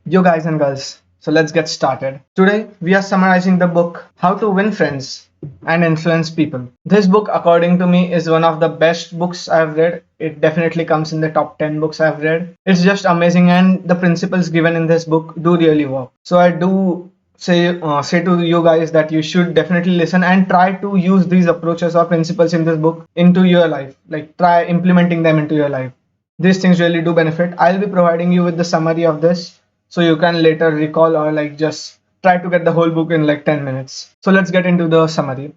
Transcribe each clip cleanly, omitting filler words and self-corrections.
Yo, guys and girls, so let's get started. Today, we are summarizing the book How to Win Friends and Influence People. This book, according to me, is one of the best books I've read. It definitely comes in the top 10 books I've read. It's just amazing, and the principles given in this book do really work. So, I do say to you guys that you should definitely listen and try to use these approaches or principles in this book into your life. Like, try implementing them into your life. These things really do benefit. I'll be providing you with the summary of this so you can later recall or like just try to get the whole book in like 10 minutes. So let's get into the summary.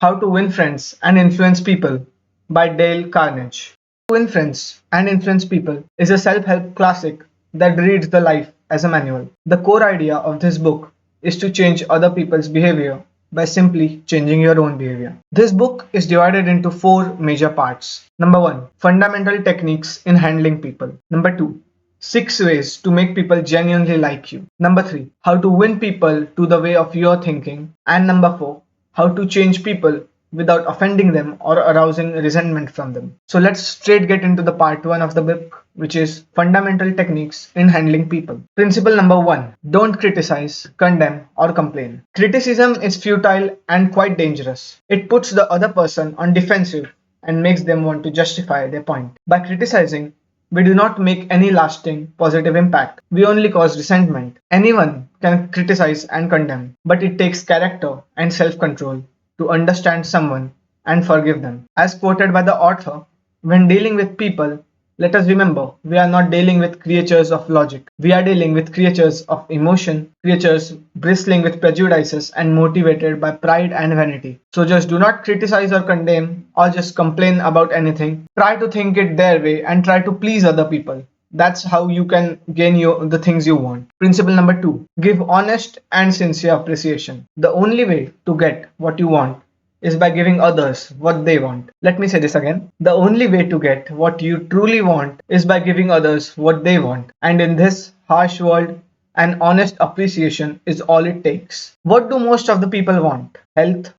How to Win Friends and Influence People by Dale Carneige. To Win Friends and Influence People is a self-help classic that reads the life as a manual. The core idea of this book is to change other people's behavior by simply changing your own behavior. This book is divided into four major parts. Number one, fundamental techniques in handling people. Number two, 6 ways to make people genuinely like you. Number three, how to win people to the way of your thinking. And number four, how to change people without offending them or arousing resentment from them. So let's straight get into the part one of the book, which is fundamental techniques in handling people. Principle number one, don't criticize, condemn, or complain. Criticism is futile and quite dangerous. It puts the other person on defensive and makes them want to justify their point. By criticizing, we do not make any lasting positive impact. We only cause resentment. Anyone can criticize and condemn, but it takes character and self control to understand someone and forgive them. As quoted by the author, when dealing with people, let us remember we are not dealing with creatures of logic. We are dealing with creatures of emotion, creatures bristling with prejudices and motivated by pride and vanity. So just do not criticize or condemn or just complain about anything. Try to think it their way and try to please other people. That's how you can gain the things you want. Principle number two, give honest and sincere appreciation. The only way to get what you want is by giving others what they want. Let me say this again. The only way to get what you truly want is by giving others what they want. And in this harsh world, an honest appreciation is all it takes. What do most of the people want? Health,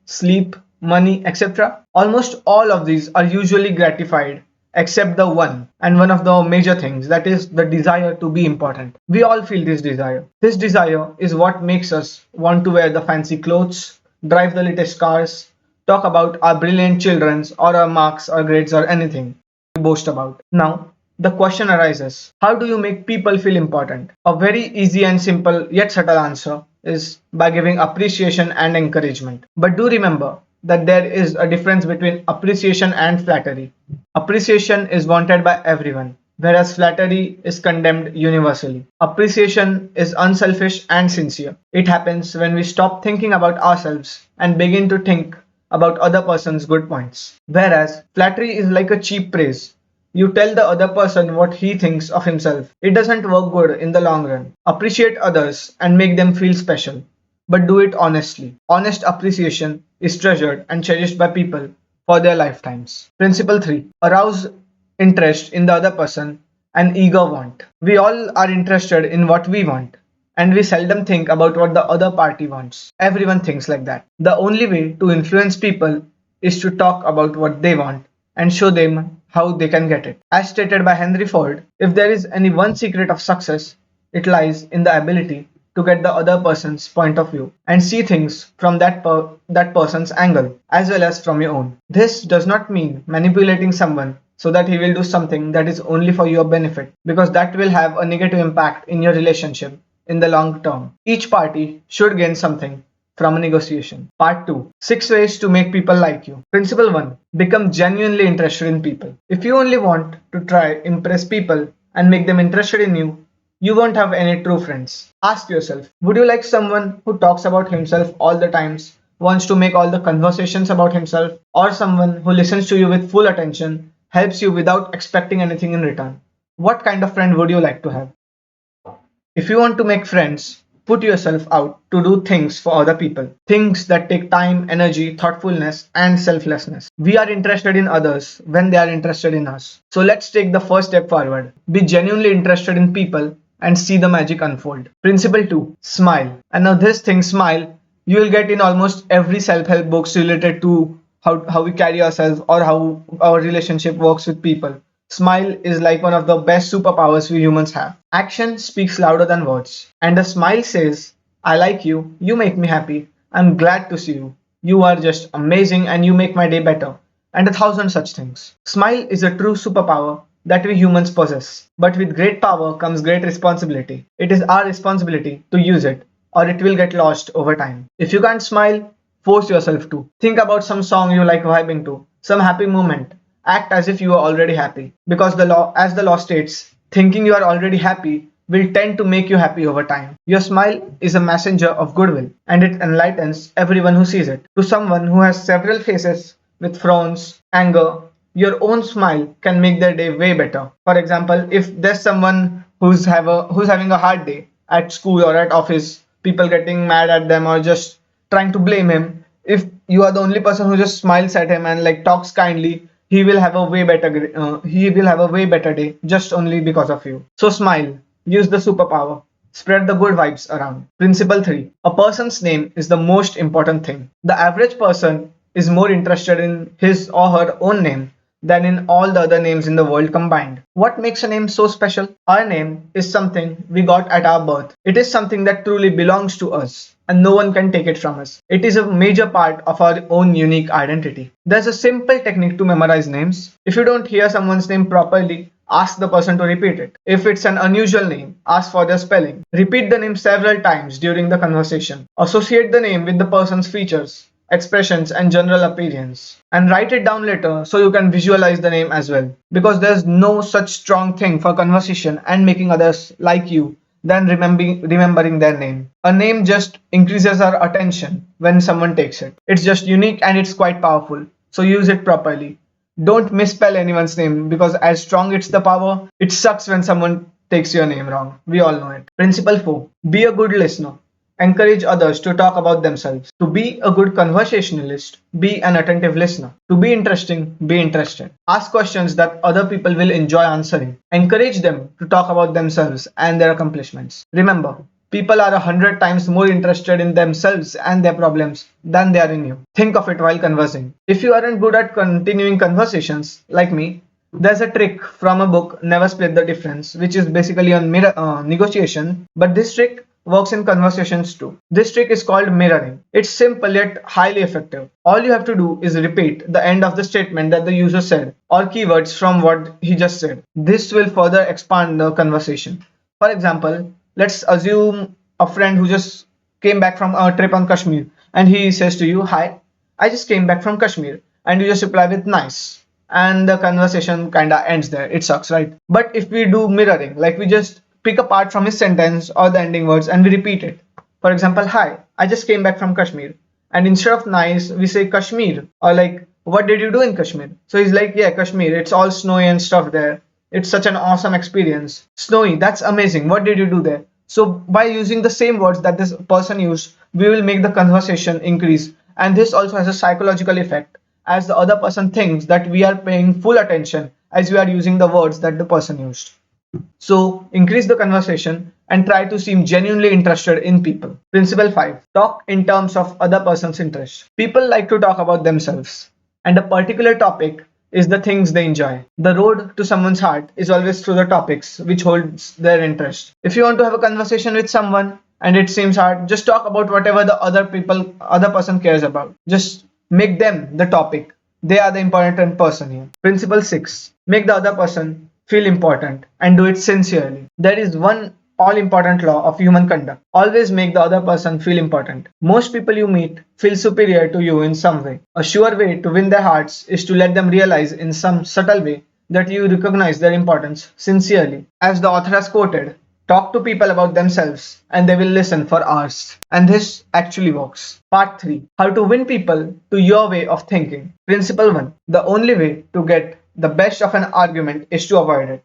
sleep, money, etc. Almost all of these are usually gratified except the one and one of the major things, that is the desire to be important. We all feel this desire. This desire is what makes us want to wear the fancy clothes, drive the latest cars, talk about our brilliant children's or our marks or grades or anything we boast about. Now, the question arises, how do you make people feel important? A very easy and simple yet subtle answer is by giving appreciation and encouragement. But do remember that there is a difference between appreciation and flattery. Appreciation is wanted by everyone, whereas flattery is condemned universally. Appreciation is unselfish and sincere. It happens when we stop thinking about ourselves and begin to think about other person's good points. Whereas flattery is like a cheap praise. You tell the other person what he thinks of himself. It doesn't work good in the long run. Appreciate others and make them feel special, but do it honestly. Honest appreciation is treasured and cherished by people for their lifetimes. Principle 3, arouse interest in the other person and eager want. We all are interested in what we want, and we seldom think about what the other party wants. Everyone thinks like that. The only way to influence people is to talk about what they want and show them how they can get it. As stated by Henry Ford, if there is any one secret of success, it lies in the ability to get the other person's point of view and see things from that person's angle as well as from your own. This does not mean manipulating someone so that he will do something that is only for your benefit, because that will have a negative impact in your relationship in the long term. Each party should gain something from a negotiation. Part 2, 6 ways to make people like you. Principle 1, become genuinely interested in people. If you only want to try impress people and make them interested in you, you won't have any true friends. Ask yourself, would you like someone who talks about himself all the times, wants to make all the conversations about himself, or someone who listens to you with full attention, helps you without expecting anything in return? What kind of friend would you like to have? If you want to make friends, put yourself out to do things for other people. Things that take time, energy, thoughtfulness, and selflessness. We are interested in others when they are interested in us. So let's take the first step forward. Be genuinely interested in people and see the magic unfold. Principle 2, smile. And now this thing, smile, you will get in almost every self-help books related to how we carry ourselves or how our relationship works with people. Smile is like one of the best superpowers we humans have. Action speaks louder than words. And a smile says, I like you, you make me happy, I'm glad to see you. You are just amazing and you make my day better. And a thousand such things. Smile is a true superpower that we humans possess. But with great power comes great responsibility. It is our responsibility to use it, or it will get lost over time. If you can't smile, force yourself to. Think about some song you like vibing to, some happy moment. Act as if you are already happy. Because as the law states, thinking you are already happy will tend to make you happy over time. Your smile is a messenger of goodwill, and it enlightens everyone who sees it. To someone who has several faces with frowns, anger, your own smile can make their day way better. For example, if there's someone who's having a hard day at school or at office, people getting mad at them or just trying to blame him, if you are the only person who just smiles at him and like talks kindly, he will have a way better day just only because of you. So smile, use the superpower, spread the good vibes around. Principle 3. A person's name is the most important thing. The average person is more interested in his or her own name than in all the other names in the world combined. What makes a name so special? Our name is something we got at our birth. It is something that truly belongs to us, and no one can take it from us. It is a major part of our own unique identity. There's a simple technique to memorize names. If you don't hear someone's name properly, ask the person to repeat it. If it's an unusual name, ask for their spelling. Repeat the name several times during the conversation. Associate the name with the person's features, expressions, and general appearance. And write it down later so you can visualize the name as well. Because there's no such strong thing for conversation and making others like you than remembering their name. A name just increases our attention when someone takes it. It's just unique and it's quite powerful. So use it properly. Don't misspell anyone's name because as strong it's the power, it sucks when someone takes your name wrong. We all know it. Principle 4. Be a good listener. Encourage others to talk about themselves. To be a good conversationalist, be an attentive listener. To be interesting, be interested. Ask questions that other people will enjoy answering. Encourage them to talk about themselves and their accomplishments. Remember, people are 100 times more interested in themselves and their problems than they are in you. Think of it while conversing. If you aren't good at continuing conversations, like me, there's a trick from a book, Never Split the Difference, which is basically on negotiation, but this trick works in conversations too. This trick is called mirroring. It's simple yet highly effective. All you have to do is repeat the end of the statement that the user said or keywords from what he just said. This will further expand the conversation. For example, let's assume a friend who just came back from a trip on Kashmir and he says to you, Hi, I just came back from Kashmir, and you just reply with nice. And the conversation kinda ends there. It sucks, right? But if we do mirroring, like we just pick a part from his sentence or the ending words and we repeat it. For example, Hi, I just came back from Kashmir. And instead of nice, we say Kashmir. Or like, what did you do in Kashmir? So he's like, yeah, Kashmir, it's all snowy and stuff there. It's such an awesome experience. Snowy, that's amazing. What did you do there? So by using the same words that this person used, we will make the conversation increase. And this also has a psychological effect, as the other person thinks that we are paying full attention as we are using the words that the person used. So increase the conversation and try to seem genuinely interested in people. Principle 5. Talk in terms of other person's interest. People like to talk about themselves, and a particular topic is the things they enjoy. The road to someone's heart is always through the topics which holds their interest. If you want to have a conversation with someone and it seems hard, just talk about whatever the other person cares about. Just make them the topic. They are the important person here. Principle 6. Make the other person feel important and do it sincerely. There is one all important law of human conduct. Always make the other person feel important. Most people you meet feel superior to you in some way. A sure way to win their hearts is to let them realize in some subtle way that you recognize their importance sincerely. As the author has quoted, talk to people about themselves and they will listen for hours. And this actually works. Part 3. How to win people to your way of thinking. Principle 1. The only way to get the best of an argument is to avoid it.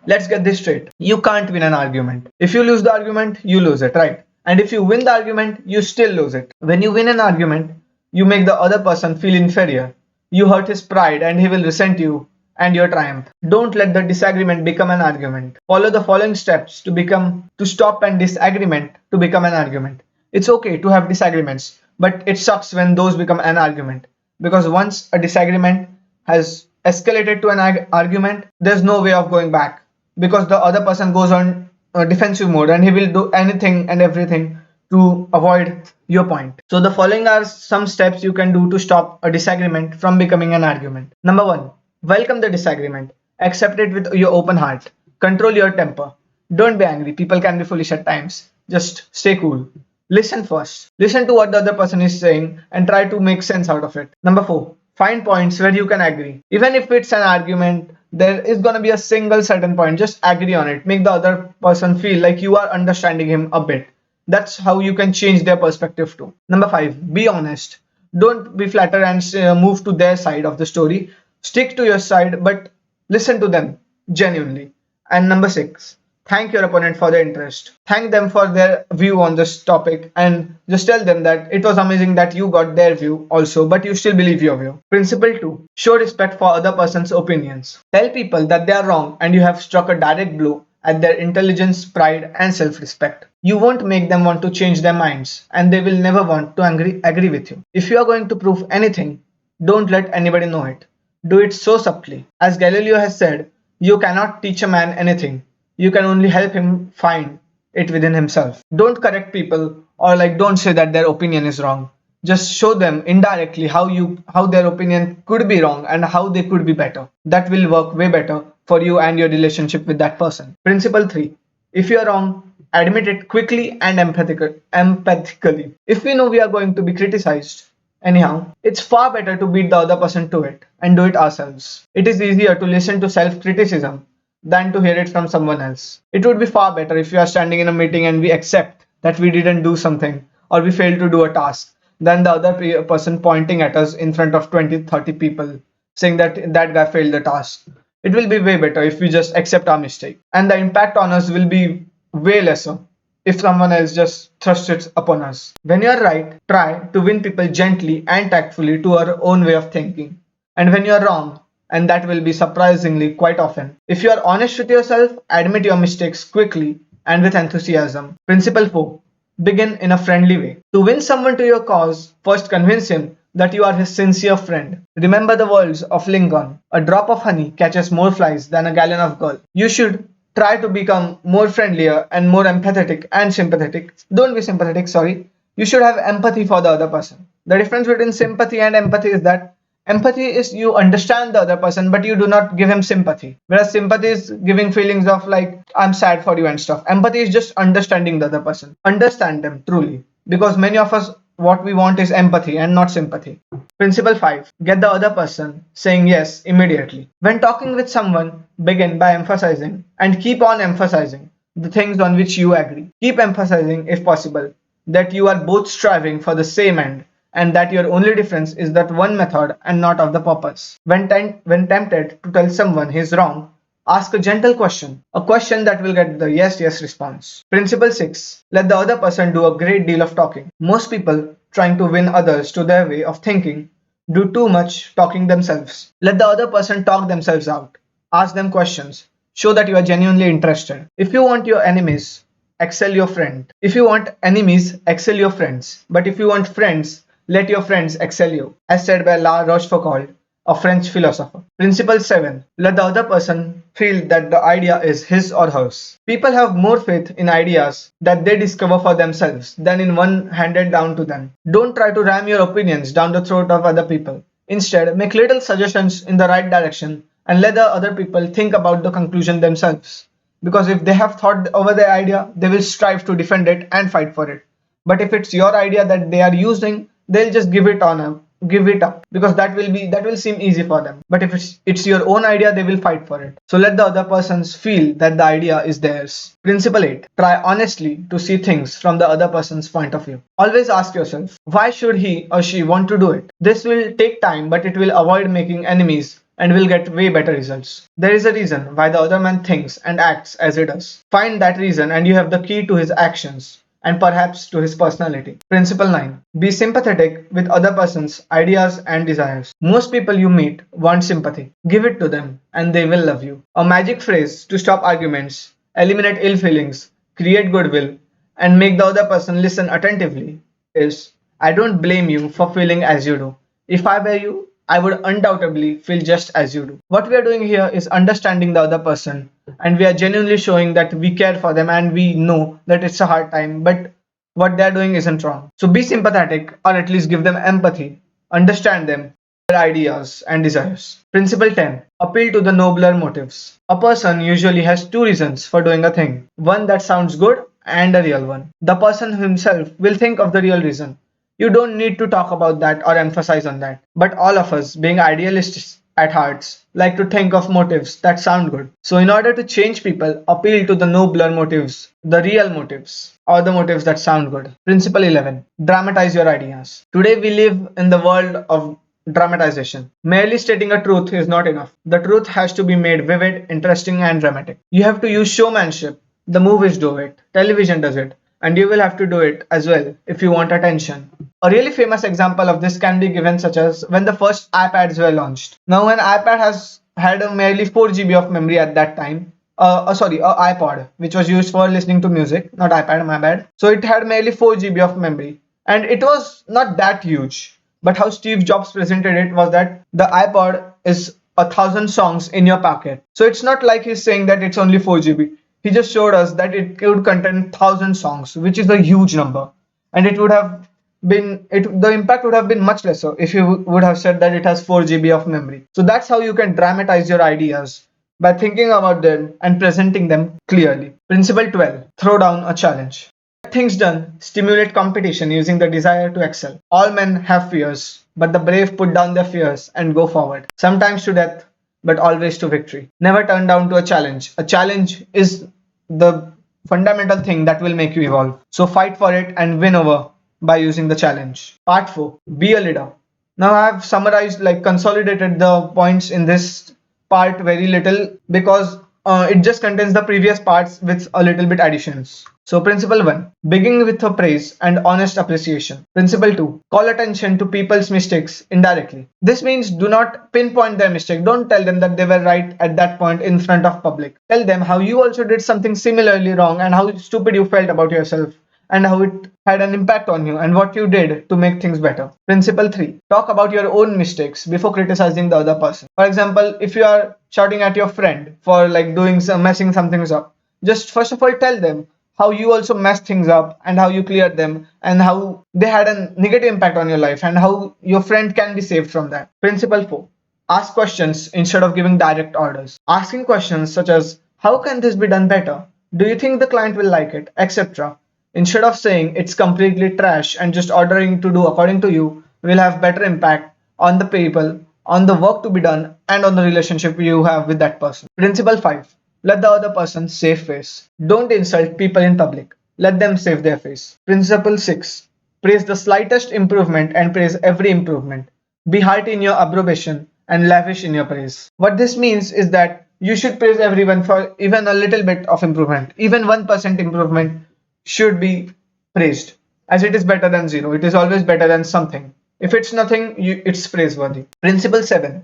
Let's get this straight. You can't win an argument. If you lose the argument, you lose it, right? And if you win the argument, you still lose it. When you win an argument, you make the other person feel inferior. You hurt his pride and he will resent you and your triumph. Don't let the disagreement become an argument. Follow the following steps to stop an disagreement to become an argument. It's okay to have disagreements, but it sucks when those become an argument. Because once a disagreement has escalated to an argument, there's no way of going back because the other person goes on defensive mode and he will do anything and everything to avoid your point. So the following are some steps you can do to stop a disagreement from becoming an argument. Number one, welcome the disagreement. Accept it with your open heart. Control your temper. Don't be angry. People can be foolish at times. Just stay cool. Listen first. Listen to what the other person is saying and try to make sense out of it. Number four, find points where you can agree. Even if it's an argument, there is going to be a single certain point. Just agree on it. Make the other person feel like you are understanding him a bit. That's how you can change their perspective too. Number five, be honest. Don't be flattered and move to their side of the story. Stick to your side, but listen to them genuinely. And number six, thank your opponent for their interest. Thank them for their view on this topic and just tell them that it was amazing that you got their view also, but you still believe your view. Principle 2. Show respect for other person's opinions. Tell people that they are wrong and you have struck a direct blow at their intelligence, pride, and self-respect. You won't make them want to change their minds and they will never want to agree with you. If you are going to prove anything, don't let anybody know it. Do it so subtly. As Galileo has said, you cannot teach a man anything. You can only help him find it within himself. Don't correct people or don't say that their opinion is wrong. Just show them indirectly how their opinion could be wrong and how they could be better. That will work way better for you and your relationship with that person. Principle 3. If you are wrong, admit it quickly and empathically. If we know we are going to be criticized, anyhow, it's far better to beat the other person to it and do it ourselves. It is easier to listen to self-criticism than to hear it from someone else. It would be far better if we are standing in a meeting and we accept that we didn't do something or we failed to do a task than the other person pointing at us in front of 20-30 people saying that that guy failed the task. It will be way better if we just accept our mistake, and the impact on us will be way lesser if someone else just thrusts it upon us. When you are right, try to win people gently and tactfully to our own way of thinking. And when you are wrong, and that will be surprisingly quite often, if you are honest with yourself, admit your mistakes quickly and with enthusiasm. Principle 4. Begin in a friendly way. To win someone to your cause, first convince him that you are his sincere friend. Remember the words of Lincoln, a drop of honey catches more flies than a gallon of gall. You should try to become more friendlier and more empathetic and sympathetic. Don't be sympathetic, sorry. You should have empathy for the other person. The difference between sympathy and empathy is that empathy is you understand the other person, but you do not give him sympathy. Whereas sympathy is giving feelings of I'm sad for you and stuff. Empathy is just understanding the other person. Understand them truly. Because many of us, what we want is empathy and not sympathy. Principle 5. Get the other person saying yes immediately. When talking with someone, begin by emphasizing and keep on emphasizing the things on which you agree. Keep emphasizing, if possible, that you are both striving for the same end and that your only difference is that one method and not of the purpose. When tempted to tell someone he is wrong, ask a gentle question, a question that will get the yes response. Principle 6. Let the other person do a great deal of talking. Most people trying to win others to their way of thinking do too much talking themselves. Let the other person talk themselves out. Ask them questions. Show that you are genuinely interested. If you want your enemies, excel your friend. If you want enemies, excel your friends. But if you want friends, let your friends excel you, as said by La Rochefoucauld, a French philosopher. Principle 7. Let the other person feel that the idea is his or hers. People have more faith in ideas that they discover for themselves than in one handed down to them. Don't try to ram your opinions down the throat of other people. Instead, make little suggestions in the right direction and let the other people think about the conclusion themselves. Because if they have thought over their idea, they will strive to defend it and fight for it. But if it's your idea that they are using, they'll just give it up because that will seem easy for them. But if it's your own idea, they will fight for it. So let the other persons feel that the idea is theirs. Principle 8. Try honestly to see things from the other person's point of view. Always ask yourself, why should he or she want to do it? This will take time, but it will avoid making enemies and will get way better results. There is a reason why the other man thinks and acts as he does. Find that reason and you have the key to his actions and perhaps to his personality. Principle 9. Be sympathetic with other person's ideas and desires. Most people you meet want sympathy. Give it to them and they will love you. A magic phrase to stop arguments, eliminate ill feelings, create goodwill, and make the other person listen attentively is, I don't blame you for feeling as you do. If I were you, I would undoubtedly feel just as you do. What we are doing here is understanding the other person, and we are genuinely showing that we care for them and we know that it's a hard time, but what they're doing isn't wrong. So be sympathetic, or at least give them empathy, understand them, their ideas and desires. Principle 10. Appeal to the nobler motives. A person usually has two reasons for doing a thing, one that sounds good and a real one. The person himself will think of the real reason. You don't need to talk about that or emphasize on that. But all of us, being idealists at hearts, like to think of motives that sound good. So, in order to change people, appeal to the nobler motives, the real motives, or the motives that sound good. Principle 11. Dramatize your ideas. Today, we live in the world of dramatization. Merely stating a truth is not enough. The truth has to be made vivid, interesting, and dramatic. You have to use showmanship. The movies do it, television does it, and you will have to do it as well if you want attention. A really famous example of this can be given, such as when the first iPads were launched. Now, an iPad has had a merely 4 GB of memory at that time. A iPod, which was used for listening to music, not iPad, my bad. So it had merely 4 GB of memory, and it was not that huge. But how Steve Jobs presented it was that the iPod is 1,000 songs in your pocket. So it's not like he's saying that it's only 4 GB. He just showed us that it could contain 1,000 songs, which is a huge number, and it would have the impact would have been much lesser if you would have said that it has 4 GB of memory. So that's how you can dramatize your ideas, by thinking about them and presenting them clearly. Principle 12. Throw down a challenge. Get things done. Stimulate competition using the desire to excel. All men have fears, but the brave put down their fears and go forward. Sometimes to death, but always to victory. Never turn down to a challenge. A challenge is the fundamental thing that will make you evolve. So fight for it and win over by using the challenge. Part 4. Be a leader. Now I have summarized, like consolidated the points in this part very little because it just contains the previous parts with a little bit additions. So principle 1. Begin with a praise and honest appreciation. Principle 2. Call attention to people's mistakes indirectly. This means do not pinpoint their mistake. Don't tell them that they were right at that point in front of public. Tell them how you also did something similarly wrong and how stupid you felt about yourself, and how it had an impact on you and what you did to make things better. Principle 3. Talk about your own mistakes before criticizing the other person. For example, if you are shouting at your friend for like messing some things up, just first of all tell them how you also messed things up and how you cleared them and how they had a negative impact on your life and how your friend can be saved from that. Principle 4. Ask questions instead of giving direct orders. Asking questions such as, how can this be done better? Do you think the client will like it? Etc. Instead of saying it's completely trash and just ordering to do according to you, will have better impact on the people, on the work to be done, and on the relationship you have with that person. Principle 5. Let the other person save face. Don't insult people in public. Let them save their face. Principle 6. Praise the slightest improvement and praise every improvement. Be hearty in your approbation and lavish in your praise. What this means is that you should praise everyone for even a little bit of improvement. Even 1% improvement should be praised, as it is better than zero. It is always better than something. If it's nothing, it's praiseworthy. Principle 7.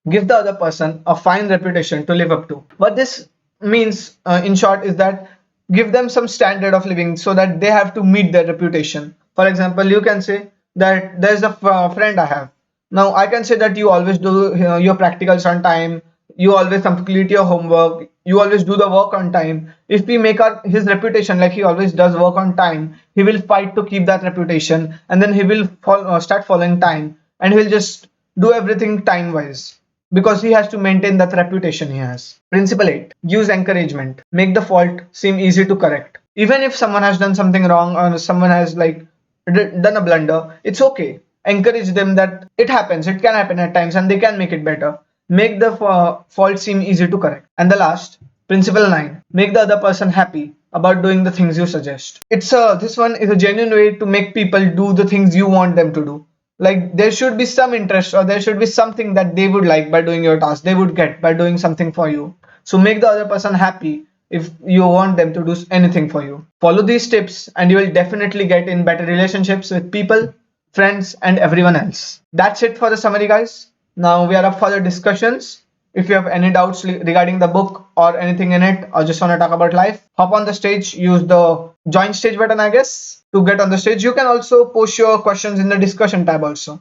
Give the other person a fine reputation to live up to. What this means, in short, is that give them some standard of living so that they have to meet their reputation. For example, you can say that there's a friend I have. Now, I can say that you always do your practicals on time, you always complete your homework, you always do the work on time. If we make his reputation like he always does work on time, he will fight to keep that reputation, and then he will start following time, and he'll just do everything time wise because he has to maintain that reputation he has. Principle 8. Use encouragement. Make the fault seem easy to correct. Even if someone has done something wrong or someone has done a blunder, it's okay. Encourage them that it happens, it can happen at times, and they can make it better. Make the fault seem easy to correct. And the last, principle 9. Make the other person happy about doing the things you suggest. This one is a genuine way to make people do the things you want them to do. Like there should be some interest or there should be something that they would like by doing your task, they would get by doing something for you. So make the other person happy if you want them to do anything for you. Follow these tips and you will definitely get in better relationships with people, friends, and everyone else. That's it for the summary, guys. Now we are up for the discussions. If you have any doubts regarding the book or anything in it, or just want to talk about life, hop on the stage, use the join stage button, I guess, to get on the stage. You can also post your questions in the discussion tab also.